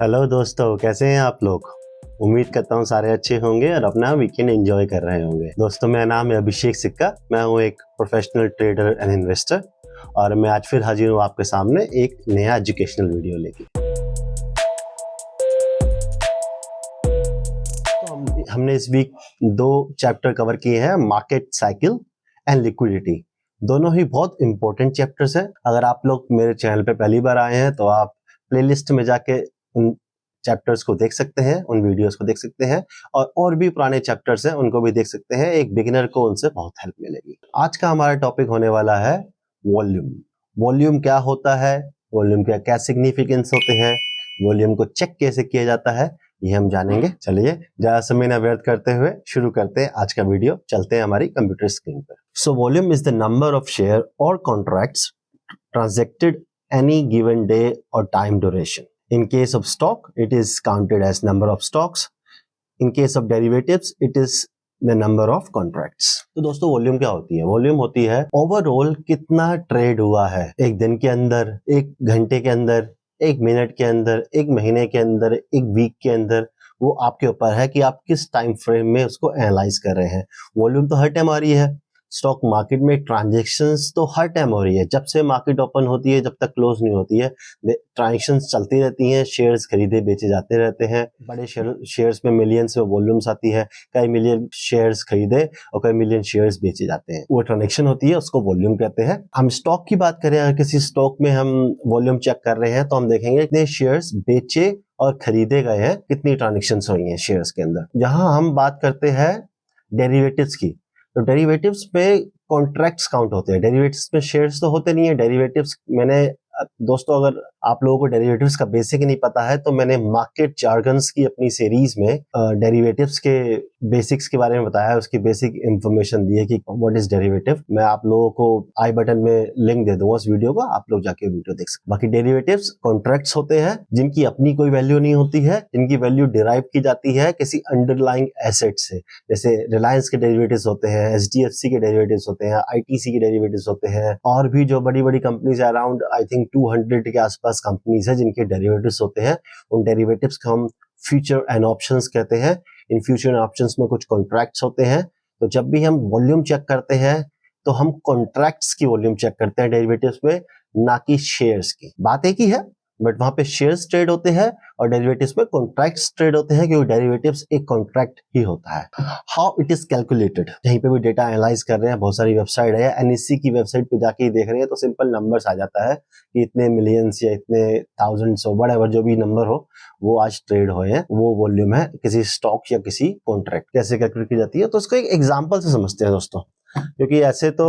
Hello दोस्तों, कैसे हैं आप लोग। उम्मीद करता हूँ सारे अच्छे होंगे और अपना वीकेंड एंजॉय कर रहे होंगे। दोस्तों, मेरा नाम है अभिषेक सिक्का। मैं हूँ एक प्रोफेशनल ट्रेडर एंड इन्वेस्टर और मैं आज फिर हाजिर हूँ आपके सामने एक नया एजुकेशनल वीडियो लेके। तो हमने इस वीक 2 चैप्टर कवर किए हैं, मार्केट साइकिल एंड लिक्विडिटी। दोनों ही बहुत इंपॉर्टेंट चैप्टर्स हैं। अगर आप लोग मेरे चैनल पे पहली बार आए हैं तो आप प्लेलिस्ट में जाके उन चैप्टर्स को देख सकते हैं, उन वीडियोस को देख सकते हैं और भी पुराने चैप्टर्स हैं उनको भी देख सकते हैं। एक बिगिनर को उनसे बहुत हेल्प मिलेगी। आज का हमारा टॉपिक होने वाला है वॉल्यूम। वॉल्यूम क्या होता है, वॉल्यूम का क्या सिग्निफिकेंस होते हैं, वॉल्यूम को चेक कैसे किया जाता है, ये हम जानेंगे। चलिए ज्यादा समय न व्यर्थ करते हुए शुरू करते हैं आज का वीडियो। चलते हैं हमारी कंप्यूटर स्क्रीन पर। So volume is the number of share और contracts transacted any given day or time duration. In case of stock, it is counted as number of stocks. In case of derivatives, it is the number of contracts. तो दोस्तों, volume क्या होती है? Volume होती है overall कितना trade हुआ है एक दिन के अंदर, एक घंटे के अंदर, एक मिनट के अंदर, एक महीने के अंदर, एक वीक के अंदर। वो आपके ऊपर है कि आप किस टाइम फ्रेम में उसको एनालाइज कर रहे हैं। वॉल्यूम तो हर टाइम आ रही है। स्टॉक मार्केट में ट्रांजैक्शंस तो हर टाइम हो रही है, जब से मार्केट ओपन होती है जब तक क्लोज नहीं होती है ट्रांजैक्शंस चलती रहती हैं। शेयर्स खरीदे बेचे जाते रहते हैं। बड़े शेयर्स में मिलियंस में वॉल्यूम्स आती है। कई मिलियन शेयर्स खरीदे और कई मिलियन शेयर्स बेचे जाते हैं। वो ट्रांजैक्शन होती है, उसको वॉल्यूम कहते हैं। हम स्टॉक की बात करें, अगर किसी स्टॉक में हम वॉल्यूम चेक कर रहे हैं तो हम देखेंगे कितने शेयर्स बेचे और खरीदे गए हैं, कितनी ट्रांजैक्शंस हुई हैं शेयर्स के अंदर। जहां हम बात करते हैं डेरिवेटिव्स की, तो डेरिवेटिव्स में कॉन्ट्रैक्ट्स काउंट होते हैं। डेरिवेटिव्स में शेयर्स तो होते नहीं है। डेरिवेटिव्स मैंने दोस्तों, अगर आप लोगों को डेरिवेटिव्स का बेसिक नहीं पता है तो मैंने मार्केट जार्गन्स की अपनी सीरीज में डेरिवेटिव्स के बेसिक्स के बारे में बताया है, उसकी बेसिक इंफॉर्मेशन दी है कि व्हाट इज डेरिवेटिव। मैं आप लोगों को आई बटन में लिंक दे दूंगा उस वीडियो का, आप लोग जाके वीडियो देख सकते। बाकी डेरिवेटिव्स कॉन्ट्रैक्ट्स होते हैं जिनकी अपनी कोई वैल्यू नहीं होती है, जिनकी वैल्यू डिराइव की जाती है किसी अंडरलाइंग एसेट से। जैसे रिलायंस के डेरिवेटिव्स होते हैं, एचडीएफसी के डेरिवेटिव्स होते हैं, आईटीसी के डेरिवेटिव्स होते हैं और भी जो बड़ी बड़ी कंपनीज अराउंड आई थिंक 200 के आसपास कंपनीज है जिनके डेरिवेटिव्स होते हैं। उन डेरिवेटिव्स को हम फ्यूचर एंड ऑप्शंस कहते हैं। इन फ्यूचर एंड ऑप्शंस में कुछ कॉन्ट्रैक्ट्स होते हैं। तो जब भी हम वॉल्यूम चेक करते हैं तो हम कॉन्ट्रैक्ट्स की वॉल्यूम चेक करते हैं डेरिवेटिव्स में, ना कि शेयर्स की। बात एक ही है, बट वहां पे शेयर्स ट्रेड होते हैं और डेरिवेटिव्स में कॉन्ट्रैक्ट्स ट्रेड होते हैं, क्योंकि डेरिवेटिव्स एक कॉन्ट्रैक्ट ही होता है। हाउ इट इज कैलकुलेटेड, कहीं पे भी डेटा एनालाइज कर रहे हैं, बहुत सारी वेबसाइट है, एनएससी की वेबसाइट पे जाके ही देख रहे हैं तो सिंपल नंबर्स आ जाता है कि इतने मिलियंस या इतने थाउजेंड्स और व्हाटएवर जो भी नंबर हो वो आज ट्रेड हुए हैं, वो वॉल्यूम है किसी स्टॉक या किसी कॉन्ट्रैक्ट। कैसे कैलकुलेट की जाती है, तो उसको एक एग्जाम्पल से समझते हैं दोस्तों, क्योंकि ऐसे तो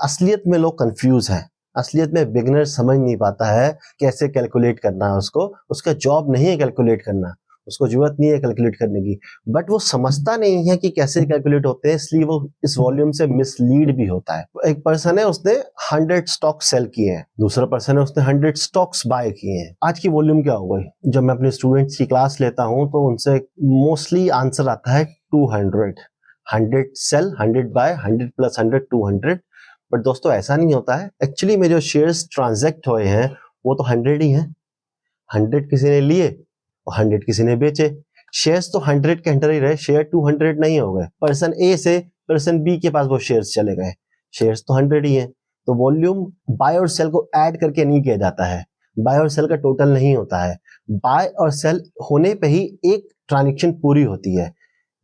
असलियत में लोग कंफ्यूज हैं। असलियत में बिगिनर समझ नहीं पाता है कैसे कैलकुलेट करना है उसको। उसका जॉब नहीं है कैलकुलेट करना, उसको जरूरत नहीं है कैलकुलेट करने की, बट वो समझता नहीं है कि कैसे कैलकुलेट होते हैं, इसलिए वो इस वॉल्यूम से मिसलीड भी होता है। एक पर्सन है, उसने 100 स्टॉक सेल किए हैं, दूसरा पर्सन है उसने 100 स्टॉक्स बाय किए हैं। आज की वॉल्यूम क्या हो गई? जब मैं अपने स्टूडेंट्स की क्लास लेता हूं तो उनसे मोस्टली आंसर आता है 200। 100 सेल, 100 बाय, 100 प्लस 100 200। बट दोस्तों ऐसा नहीं होता है। एक्चुअली में जो शेयर्स ट्रांजैक्ट हुए हैं वो तो 100 ही हैं। 100 किसी ने लिए और 100 किसी ने बेचे। शेयर्स तो 100 के अंडर ही रहे, शेयर 200 नहीं हो गए। पर्सन ए से पर्सन बी के पास वो शेयर्स चले गए, शेयर्स तो 100 ही हैं। तो वॉल्यूम बाय और सेल को ऐड करके नहीं किया जाता है, बाय और सेल का टोटल नहीं होता है। बाय और सेल होने पे ही एक ट्रांजैक्शन पूरी होती है।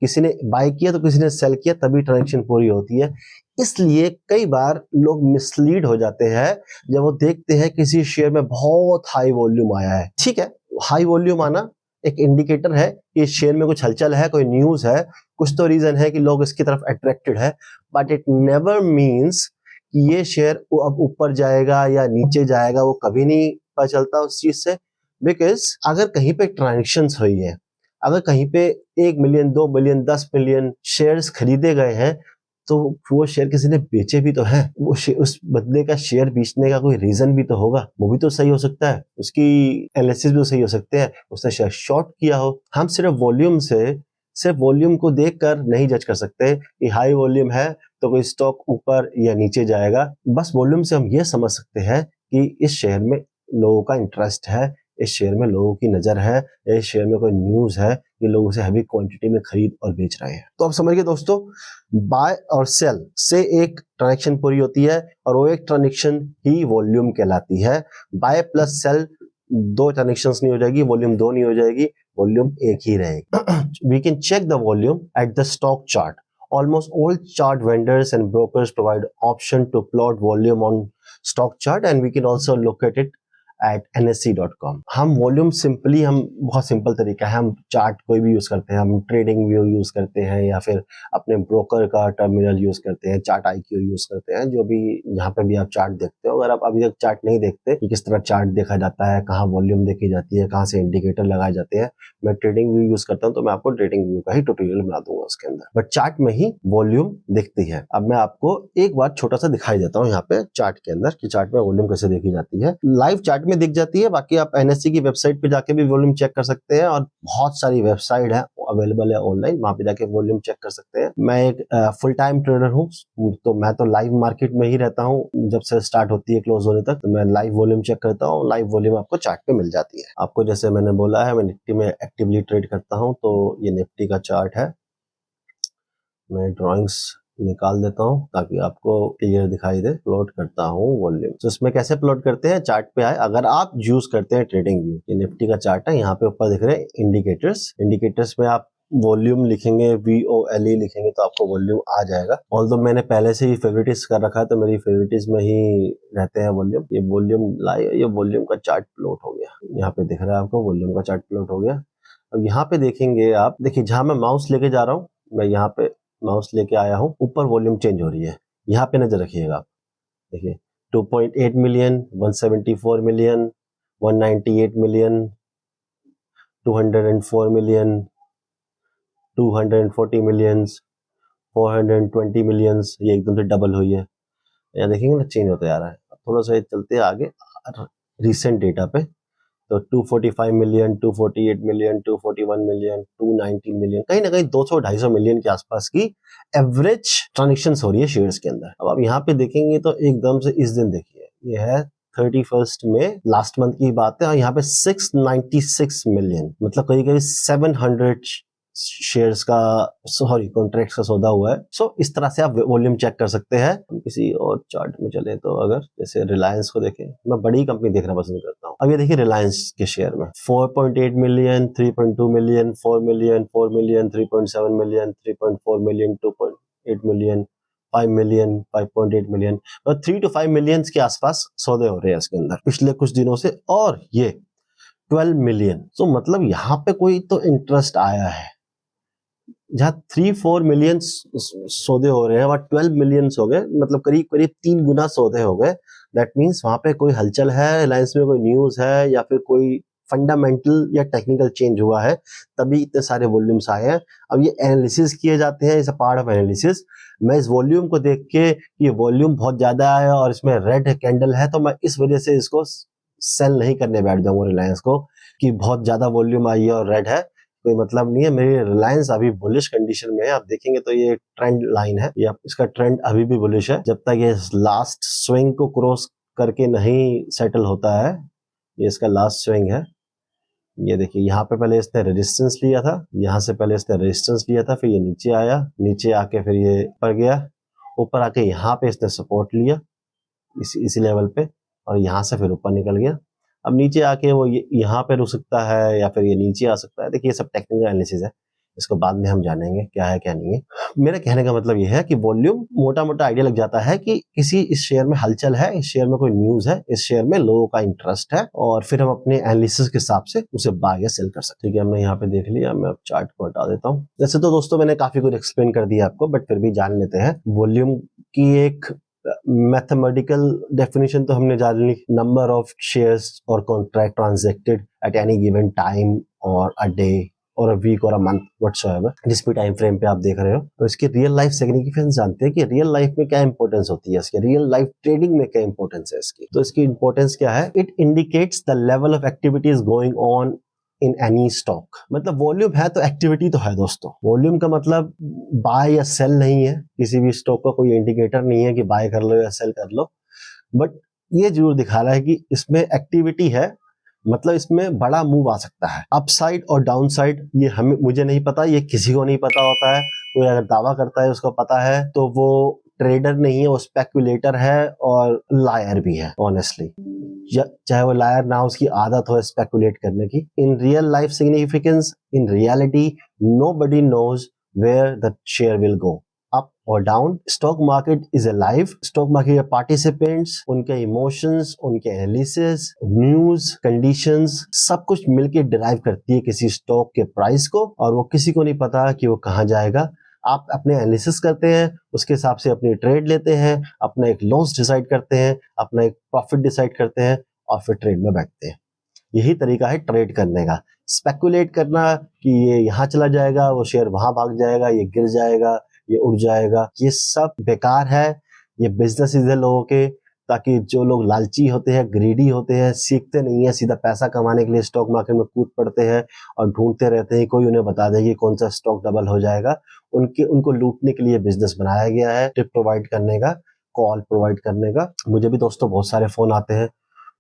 किसी ने बाय किया तो किसी ने सेल किया, तभी ट्रांजैक्शन पूरी होती है। इसलिए कई बार लोग मिसलीड हो जाते हैं जब वो देखते हैं किसी शेयर में बहुत हाई वॉल्यूम आया है। ठीक है, हाई वॉल्यूम आना एक इंडिकेटर है कि इस शेयर में कुछ हलचल है, कोई न्यूज है, कुछ तो रीजन है कि लोग इसकी तरफ अट्रैक्टेड है। बट इट नेवर मीन्स कि ये शेयर अब ऊपर जाएगा या नीचे जाएगा, वो कभी नहीं पता चलता उस चीज से। बिकॉज अगर कहीं पे ट्रांजेक्शन हुई है, अगर कहीं पे 1 मिलियन 2 मिलियन 10 मिलियन शेयर्स खरीदे गए हैं, तो वो शेयर किसी ने बेचे भी तो है। वो उस बंदे का शेयर बेचने का कोई रीजन भी तो होगा, वो भी तो सही हो सकता है, उसकी एनालिसिस भी तो सही हो सकते हैं, उसने शेयर शॉर्ट किया हो। हम सिर्फ वॉल्यूम को देखकर नहीं जज कर सकते कि हाई वॉल्यूम है तो कोई स्टॉक ऊपर या नीचे जाएगा। बस वॉल्यूम से हम ये समझ सकते हैं कि इस शेयर में लोगों का इंटरेस्ट है इस शेयर में लोगों की नजर है, इस शेयर में कोई न्यूज है कि लोग उसे हैवी क्वांटिटी में खरीद और बेच रहे हैं। तो आप समझ गए दोस्तों, बाय और सेल से एक ट्रांजैक्शन पूरी होती है और वो एक ट्रांजैक्शन ही वॉल्यूम कहलाती है। बाय प्लस सेल दो ट्रांजैक्शंस नहीं हो जाएगी, वॉल्यूम 2 नहीं हो जाएगी, वॉल्यूम 1 ही रहेगी। We can check the volume at the stock chart. Almost all chart vendors and brokers provide option to plot volume on stock chart and we can also look at it at NSE.com। हम volume simply, हम बहुत simple तरीका है, हम chart कोई भी use करते हैं, हम ट्रेडिंग व्यू यूज करते हैं या फिर अपने ब्रोकर का टर्मिनल यूज करते हैं, चार्ट IQ यूज करते हैं, जो भी यहाँ पे भी आप चार्ट देखते हो। अगर आप अभी तक चार्ट नहीं देखते कि किस तरह चार्ट देखा जाता है, कहाँ वॉल्यूम देखी जाती है, कहाँ से इंडिकेटर लगाए जाते हैं, मैं ट्रेडिंग व्यू यूज करता हूँ, तो मैं आपको ट्रेडिंग व्यू का ही ट्यूटोरियल बना दूंगा उसके अंदर, बट चार्ट में ही वॉल्यूम दिखती है। अब मैं आपको एक बार छोटा सा दिखाई देता हूँ यहाँ पे चार्ट के अंदर कि चार्ट में वॉल्यूम कैसे देखी जाती है। लाइव चार्ट में दिख जाती है, बाकी आप NSE की वेबसाइट पे जाके भी वॉल्यूम चेक कर सकते हैं और बहुत सारी वेबसाइट है अवेलेबल है ऑनलाइन, वहां पे जाके वॉल्यूम चेक कर सकते हैं। मैं एक फुल टाइम ट्रेडर हूँ, तो मैं तो लाइव मार्केट में ही रहता हूँ, जब से स्टार्ट होती है क्लोज होने तक, तो मैं लाइव वॉल्यूम चेक करता हूँ। लाइव वॉल्यूम आपको चार्ट पे मिल जाती है। आपको जैसे मैंने बोला है, मैं निफ्टी में एक्टिवली ट्रेड करता हूँ, तो ये निफ्टी का चार्ट है। मैं ड्रॉइंग्स निकाल देता हूँ ताकि आपको क्लियर दिखाई दे। प्लॉट करता हूँ वॉल्यूम, तो इसमें कैसे प्लॉट करते हैं, चार्ट पे आए, अगर आप यूज करते हैं ट्रेडिंग व्यू, ये निफ्टी का चार्ट है, यहाँ पे ऊपर दिख रहे हैं इंडिकेटर्स। इंडिकेटर्स में आप वॉल्यूम लिखेंगे, VOLE लिखेंगे तो आपको वॉल्यूम आ जाएगा। ऑल्दो मैंने पहले से ही फेवरेटिस कर रखा है, तो मेरी फेवरेटिस में ही रहते हैं वॉल्यूम। ये वॉल्यूम लाए, ये वॉल्यूम का चार्ट प्लॉट हो गया, यहाँ पे दिख रहा है आपको वॉल्यूम का चार्ट प्लॉट हो गया। अब यहाँ पे देखेंगे आप, देखिए जहां मैं माउस लेके जा रहा हूँ, मैं यहाँ पे माउस लेके आया हूँ, ऊपर वॉल्यूम चेंज हो रही है, यहाँ पे नजर रखिएगा आप। देखिए 2.8 million, 174 million, 198 million, 204 million, 240 millions, 420 millions, ये एकदम से डबल हुई है। यहाँ देखेंगे ना, चेंज होता जा रहा है। थोड़ा सा चलते आगे रिसेंट डेटा पे, तो 245 मिलियन, 248 मिलियन, 241 मिलियन, 219 मिलियन, कहीं ना कहीं 200-250 मिलियन के आसपास की एवरेज ट्रांजेक्शन्स हो रही है शेयर्स के अंदर। अब आप यहाँ पे देखेंगे तो एकदम से इस दिन देखिए, ये है 31 में, लास्ट मंथ की बात है, और यहाँ पे 696 मिलियन, मतलब करीब करीब 700 शेयर्स का, सॉरी कॉन्ट्रैक्ट्स का सौदा हुआ है। सो इस तरह से आप वॉल्यूम चेक कर सकते हैं। हम किसी और चार्ट में चले तो, अगर जैसे रिलायंस को देखें, मैं बड़ी कंपनी देखना पसंद करता हूँ। अब ये देखिए रिलायंस के शेयर में 4.8 million, 3.2 million, 4 million, 4 million, 3.7 million, 3.4 million, 2.8 million, 5 million, 5.8 million, और 3 to 5 मिलियन के आसपास सौदे हो रहे हैं इसके अंदर पिछले कुछ दिनों से। और ये 12 मिलियन, तो मतलब यहाँ पे कोई तो इंटरेस्ट आया है। जहाँ 3-4 मिलियन सौदे हो रहे हैं, वहाँ 12 मिलियन हो गए, मतलब करीब करीब 3 गुना सौदे हो गए। दैट मीन्स वहां पे कोई हलचल है, रिलायंस में कोई न्यूज है, या फिर कोई फंडामेंटल या टेक्निकल चेंज हुआ है, तभी इतने सारे वॉल्यूम्स आए हैं। अब ये एनालिसिस किए जाते हैं, इस पार्ट ऑफ एनालिसिस। मैं इस वॉल्यूम को देख के, ये वॉल्यूम बहुत ज्यादा है और इसमें रेड कैंडल है, तो मैं इस वजह से इसको सेल नहीं करने बैठ जाऊंगा रिलायंस को, कि बहुत ज्यादा वॉल्यूम आई है और रेड है, कोई मतलब नहीं है। मेरी रिलायंस अभी बुलिश कंडीशन में है। आप देखेंगे तो ये ट्रेंड लाइन है, या इसका ट्रेंड अभी भी बुलिश है, जब तक ये लास्ट स्विंग को क्रॉस करके नहीं सेटल होता है। ये इसका लास्ट स्विंग है। ये देखिए, यहाँ पे पहले इसने रेजिस्टेंस लिया था, यहाँ से पहले इसने रेजिस्टेंस लिया था, फिर ये नीचे आया, नीचे आके फिर ये ऊपर गया, ऊपर आके यहाँ पे इसने सपोर्ट लिया इसी लेवल पे, और यहाँ से फिर ऊपर निकल गया। अब नीचे आके वो यहाँ पे रुक सकता है या फिर ये नीचे आ सकता है। देखिए ये सब टेक्निकल एनालिसिस है, इसको बाद में हम जानेंगे क्या है क्या नहीं है। मेरा कहने का मतलब ये है कि वॉल्यूम मोटा मोटा आइडिया लग जाता है कि किसी इस शेयर में हलचल है, इस शेयर में कोई न्यूज है, इस शेयर में लोगों का इंटरेस्ट है, और फिर हम अपने एनालिसिस के हिसाब से उसे बाय या सेल कर सकते हैं। ठीक है, हमने यहाँ पे देख लिया, मैं अब चार्ट को हटा देता हूँ। वैसे तो दोस्तों मैंने काफी कुछ एक्सप्लेन कर दिया आपको, बट फिर भी जान लेते हैं। वॉल्यूम की एक मैथमेटिकल डेफिनेशन तो हमने जान ली, नंबर ऑफ शेयर्स और contract transacted at any given time और अ डे और अ वीक और अ मंथ व्हाटसोएवर, जिस भी टाइम फ्रेम पे आप देख रहे हो। तो इसकी रियल लाइफ सिग्निफिकेंस जानते हैं कि रियल लाइफ में क्या इंपॉर्टेंस होती है इसकी, रियल लाइफ ट्रेडिंग में क्या इंपॉर्टेंस है इसकी। तो इसकी इंपॉर्टेंस क्या है, it indicates the level of activities going on in any stock. मतलब वॉल्यूम है तो एक्टिविटी तो है दोस्तों। वॉल्यूम का मतलब बाय या सेल नहीं है, किसी भी स्टॉक का कोई इंडिकेटर नहीं है कि बाय कर लो या सेल कर लो, बट ये जरूर दिखा रहा है कि इसमें एक्टिविटी है, मतलब इसमें बड़ा मूव आ सकता है, अपसाइड और डाउनसाइड ये मुझे नहीं पता, ये किसी को नहीं पता होता है। कोई अगर दावा करता है उसको पता है तो वो ट्रेडर नहीं है, वो स्पेकुलेटर है और लायर भी है ऑनेस्टली। चाहे वो लायर ना, उसकी आदत हो स्पेकुलेट करने की। In real life significance, in reality nobody knows where the share will go, up और down. Stock market is a life, stock market के पार्टिसिपेंट्स, उनके इमोशंस, उनके एनालिसिस, न्यूज, कंडीशंस, सब कुछ मिलके डिराइव करती है किसी स्टॉक के प्राइस को, और वो किसी को नहीं पता कि वो कहाँ जाएगा। आप अपने एनालिसिस करते हैं, उसके हिसाब से अपनी ट्रेड लेते हैं, अपना एक लॉस डिसाइड करते हैं, अपना एक प्रॉफिट डिसाइड करते हैं और फिर ट्रेड में बैठते हैं। यही तरीका है ट्रेड करने का। स्पेकुलेट करना कि ये यहाँ चला जाएगा, वो शेयर वहां भाग जाएगा, ये गिर जाएगा, ये उड़ जाएगा, ये सब बेकार है। ये बिजनेस है लोगों के, ताकि जो लोग लालची होते हैं, ग्रीडी होते हैं, सीखते नहीं है, सीधा पैसा कमाने के लिए स्टॉक मार्केट में कूद पड़ते हैं और ढूंढते रहते हैं कोई उन्हें बता दे कि कौन सा स्टॉक डबल हो जाएगा। उनको लूटने के लिए बिजनेस बनाया गया है, टिप प्रोवाइड करने का, कॉल प्रोवाइड करने का। मुझे भी दोस्तों बहुत सारे फोन आते हैं,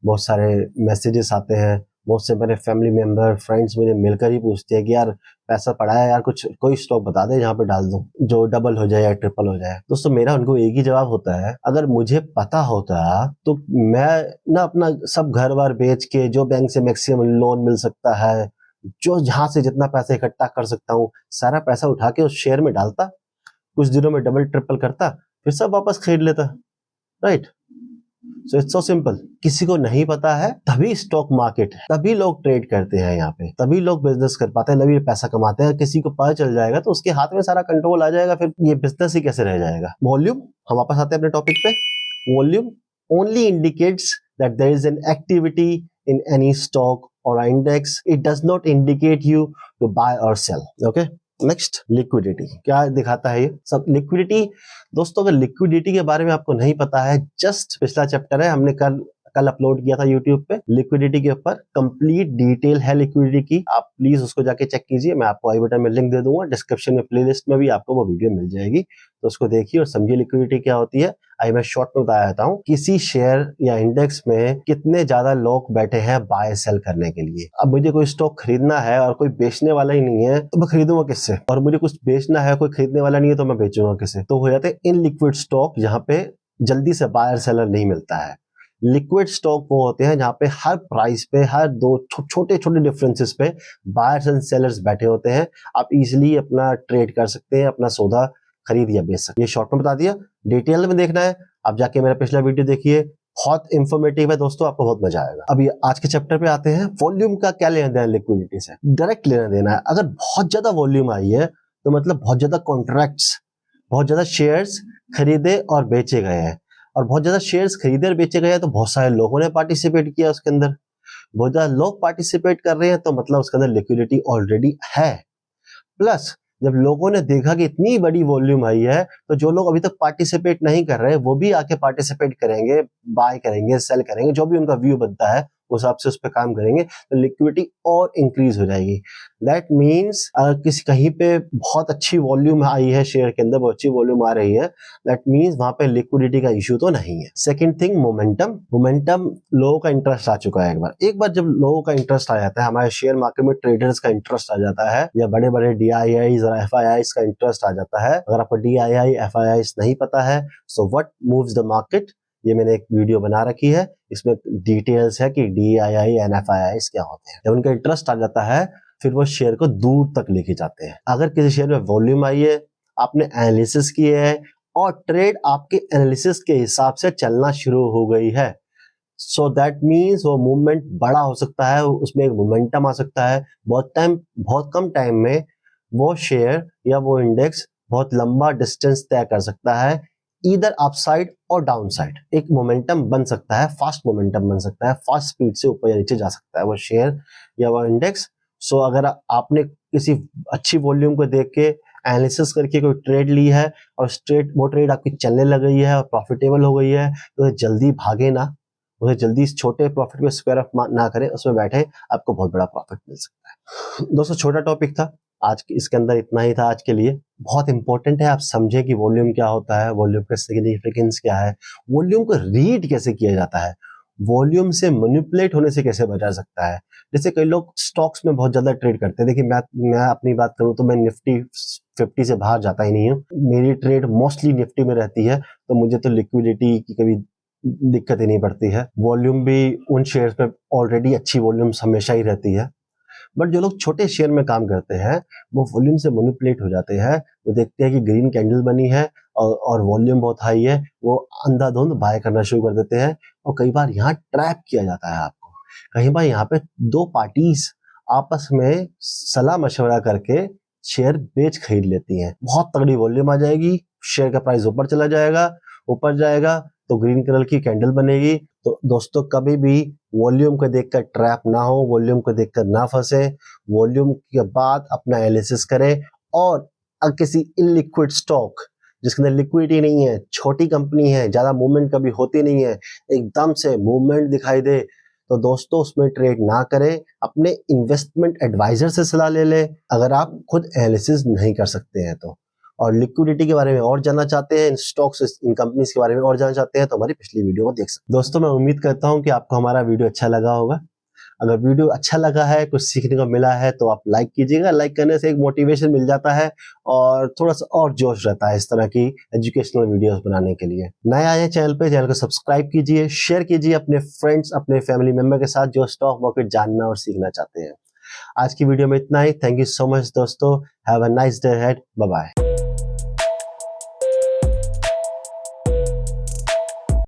बहुत सारे मैसेजेस आते हैं, बहुत से मेरे फैमिली मेंबर, फ्रेंड्स मुझे मिलकर ही पूछते हैं कि यार पैसा पड़ा है यार, कोई स्टॉक बता दे जहाँ पे डाल दूं जो डबल हो जाए या ट्रिपल हो जाए। दोस्तों मेरा उनको एक ही जवाब होता है, अगर मुझे पता होता तो मैं ना अपना सब घर बार बेच के, जो बैंक से मैक्सिमम लोन मिल सकता है, जो जहां से जितना पैसा इकट्ठा कर सकता हूँ, सारा पैसा उठा के उस शेयर में डालता, कुछ दिनों में डबल ट्रिपल करता, फिर सब वापस खरीद लेता। Right, so it's so simple. किसी को नहीं पता है तभी स्टॉक मार्केट है, तभी लोग ट्रेड करते हैं यहाँ पे, तभी लोग बिजनेस कर पाते हैं, तभी पैसा कमाते हैं। किसी को पता चल जाएगा तो उसके हाथ में सारा कंट्रोल आ जाएगा, फिर ये बिजनेस ही कैसे रह जाएगा। वॉल्यूम, हम वापस आते हैं अपने टॉपिक पे। Volume only indicates that there is an activity in any stock और index, it does not indicate you to buy और सेल। Okay, next, liquidity. क्या दिखाता है ये सब? लिक्विडिटी। दोस्तों अगर लिक्विडिटी के बारे में आपको नहीं पता है, जस्ट पिछला चैप्टर है, हमने कल अपलोड किया था यूट्यूब पे, लिक्विडिटी के ऊपर कंप्लीट डिटेल है लिक्विडिटी की। आप प्लीज उसको जाके चेक कीजिए, मैं आपको आई बटन में लिंक दे दूंगा, डिस्क्रिप्शन में प्लेलिस्ट में भी आपको वो वीडियो मिल जाएगी, तो उसको देखिए और समझिए लिक्विडिटी क्या होती है। आई मैं शॉर्ट में बता देता हूँ, किसी शेयर या इंडेक्स में कितने ज्यादा लोग बैठे हैं बाय सेल करने के लिए। अब मुझे कोई स्टॉक खरीदना है और कोई बेचने वाला ही नहीं है तो मैं खरीदूंगा किससे, और मुझे कुछ बेचना है, कोई खरीदने वाला नहीं है तो मैं बेचूंगा किससे। तो हो जाते हैं इनलिक्विड स्टॉक, जहाँ पे जल्दी से बायर सेलर नहीं मिलता है। लिक्विड स्टॉक वो होते हैं जहां पे हर प्राइस पे, हर दो छोटे छोटे डिफरेंसेस पे बायर्स एंड सेलर्स बैठे होते हैं। आप इजीली अपना ट्रेड कर सकते हैं, अपना सौदा खरीद या बेच सकते हैं। ये शॉर्ट में बता दिया। डिटेल में देखना है आप जाके मेरा पिछला वीडियो देखिए, बहुत इंफॉर्मेटिव है दोस्तों, आपको बहुत मजा आएगा। अभी आज के चैप्टर पे आते हैं। वॉल्यूम का क्या लेना देना है लिक्विडिटी से? डायरेक्ट लेना देना है। अगर बहुत ज्यादा वॉल्यूम आई है तो मतलब बहुत ज्यादा कॉन्ट्रैक्ट्स, बहुत ज्यादा शेयर्स खरीदे और बेचे गए हैं, और बहुत ज्यादा शेयर्स खरीदे और बेचे गए हैं तो बहुत सारे लोगों ने पार्टिसिपेट किया उसके अंदर। बहुत ज्यादा लोग पार्टिसिपेट कर रहे हैं तो मतलब उसके अंदर लिक्विडिटी ऑलरेडी है। प्लस जब लोगों ने देखा कि इतनी बड़ी वॉल्यूम आई है तो जो लोग अभी तक पार्टिसिपेट नहीं कर रहे वो भी आके पार्टिसिपेट करेंगे, बाय करेंगे, सेल करेंगे, जो भी उनका व्यू बनता है उस हिसाब से उस पर काम करेंगे, तो लिक्विडिटी और इंक्रीज हो जाएगी। दैट मीन्स अगर किसी कहीं पे बहुत अच्छी वॉल्यूम आई है, शेयर के अंदर बहुत अच्छी वॉल्यूम आ रही है, दैट मीन्स वहां पे लिक्विडिटी का इश्यू तो नहीं है। Second thing, momentum. मोमेंटम, लोगों का इंटरेस्ट आ चुका है। एक बार जब लोगों का इंटरेस्ट आ जाता है, हमारे शेयर मार्केट में ट्रेडर्स का इंटरेस्ट आ जाता है, या बड़े बड़े DIIs और FIIs का इंटरेस्ट आ जाता है। अगर आपको DII FIIs नहीं पता है, so what moves the market, ये मैंने एक वीडियो बना रखी है, इसमें डिटेल्स है कि DII एंड FIIs क्या होते हैं। जब उनका इंटरेस्ट आ जाता है फिर वो शेयर को दूर तक लेके जाते हैं। अगर किसी शेयर में वॉल्यूम आई है, आपने एनालिसिस किए है और ट्रेड आपके एनालिसिस के हिसाब से चलना शुरू हो गई है, सो दैट मीन्स वो मूवमेंट बड़ा हो सकता है, उसमें एक मोमेंटम आ सकता है। बहुत कम टाइम में वो शेयर या वो इंडेक्स बहुत लंबा डिस्टेंस तय कर सकता है, इधर अपसाइड और डाउनसाइड। एक मोमेंटम बन सकता है, फास्ट मोमेंटम बन सकता है, फास्ट स्पीड से ऊपर या नीचे जा सकता है वो शेयर या वो इंडेक्स। सो अगर आपने किसी अच्छी वॉल्यूम को देख के एनालिसिस करके कोई ट्रेड ली है और वो ट्रेड आपकी चलने लग गई है और प्रॉफिटेबल हो गई है, तो जल्दी भागे ना, उसे जल्दी इस छोटे प्रॉफिट को स्क्वायर ऑफ ना करें, उसमें बैठे, आपको बहुत बड़ा प्रॉफिट मिल सकता है। दोस्तों छोटा टॉपिक था आज, इसके अंदर इतना ही था आज के लिए। बहुत इंपॉर्टेंट है आप समझे कि वॉल्यूम क्या होता है, वॉल्यूम का सिग्निफिकेंस क्या है, वॉल्यूम को रीड कैसे किया जाता है, वॉल्यूम से मैनिपुलेट होने से कैसे बचा सकता है। जैसे कई लोग स्टॉक्स में बहुत ज्यादा ट्रेड करते हैं। देखिए मैं अपनी बात करूं तो मैं निफ्टी 50 से बाहर जाता ही नहीं हूँ। मेरी ट्रेड मोस्टली निफ्टी में रहती है, तो मुझे तो लिक्विडिटी की कभी दिक्कत ही नहीं पड़ती है। वॉल्यूम भी उन शेयर्स में ऑलरेडी अच्छी वॉल्यूम्स हमेशा ही रहती है। बट जो लोग छोटे शेयर में काम करते हैं वो वॉल्यूम से मैनिपुलेट हो जाते हैं। वो देखते हैं कि ग्रीन कैंडल बनी है और वॉल्यूम बहुत हाई है, वो अंधाधुंध बाय करना शुरू कर देते हैं। और कई बार यहाँ ट्रैप किया जाता है आपको। कई बार यहाँ पे दो पार्टीज आपस में सलाह मशवरा करके शेयर बेच खरीद लेती हैं। बहुत तगड़ी वॉल्यूम आ जाएगी, शेयर का प्राइस ऊपर जाएगा तो ग्रीन कलर की कैंडल बनेगी। तो दोस्तों कभी भी वॉल्यूम को देखकर ट्रैप ना हो, वॉल्यूम को देखकर ना फंसे। वॉल्यूम के बाद अपना एनालिसिस करें। और अगर किसी इलिक्विड स्टॉक जिसके अंदर लिक्विडिटी नहीं है, छोटी कंपनी है, ज्यादा मूवमेंट कभी होती नहीं है, एकदम से मूवमेंट दिखाई दे, तो दोस्तों उसमें ट्रेड ना करें। अपने इन्वेस्टमेंट एडवाइजर से सलाह ले लें अगर आप खुद एनालिसिस नहीं कर सकते हैं तो। और लिक्विडिटी के बारे में और जानना चाहते हैं, इन स्टॉक्स इन कंपनीज के बारे में और जानना चाहते हैं तो हमारी पिछली वीडियो को देख सकते हैं। दोस्तों मैं उम्मीद करता हूं कि आपको हमारा वीडियो अच्छा लगा होगा। अगर वीडियो अच्छा लगा है, कुछ सीखने को मिला है तो आप लाइक कीजिएगा। लाइक करने से एक मोटिवेशन मिल जाता है और थोड़ा सा और जोश रहता है इस तरह की एजुकेशनल वीडियोस बनाने के लिए। नए आए चैनल को सब्सक्राइब कीजिए, शेयर कीजिए अपने फ्रेंड्स, अपने फैमिली मेंबर के साथ जो स्टॉक मार्केट जानना और सीखना चाहते हैं। आज की वीडियो में इतना ही। थैंक यू सो मच दोस्तों। Have a nice day ahead. Bye bye.